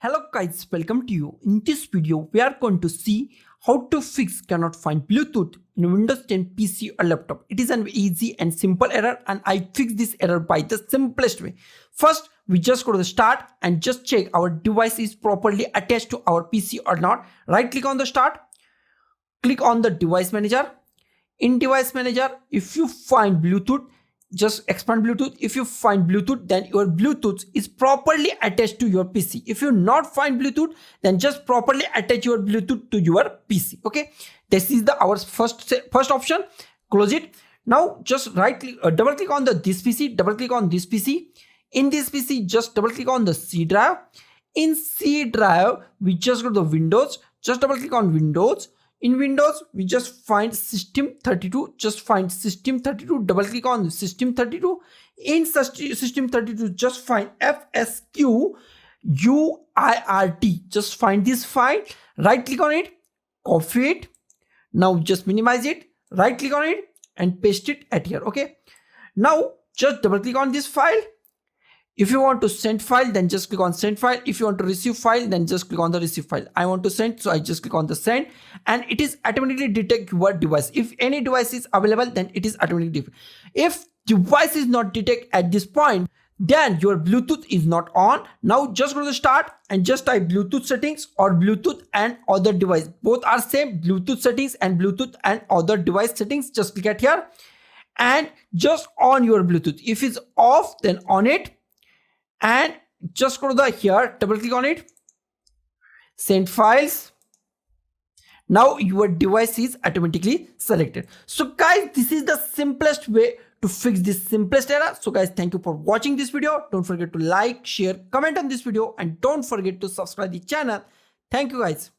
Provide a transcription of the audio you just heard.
Hello guys, welcome to you. In this video, we are going to see how to fix cannot find Bluetooth in Windows 10 PC or laptop. It is an easy and simple error and I fix this error by the simplest way. First, we just go to the start and just check our device is properly attached to our PC or not. Right click on the start, click on the device manager. In device manager, if you find Bluetooth, just expand Bluetooth. If you find Bluetooth, then your Bluetooth is properly attached to your PC. If you not find Bluetooth, then just properly attach your Bluetooth to your PC. Okay, this is our first option. Close it. Now just double click on this PC. Double click on this PC. In this PC, just double click on the C drive. In C drive, we just go to the Windows. Just double click on Windows. In Windows, we just find System32. Just find System32. Double click on System32. In System32, just find FSQ UIRT. Just find this file. Right click on it. Copy it. Now just minimize it. Right click on it and paste it at here. Okay. Now just double click on this file. If you want to send file, then just click on send file. If you want to receive file, then just click on the receive file. I want to send, so I just click on the send and it is automatically detect your device. If any device is available, then it is automatically detect. If device is not detect at this point, then your Bluetooth is not on. Now just go to the start and just type Bluetooth settings or Bluetooth and other device. Both are same, Bluetooth settings and Bluetooth and other device settings. Just click at here and just on your Bluetooth. If it's off, then on it. And just go to the here, double click on it, send files. Now your device is automatically selected. So guys, this is the simplest way to fix this simplest error. So guys, thank you for watching this video. Don't forget to like, share, comment on this video and don't forget to subscribe the channel. Thank you guys.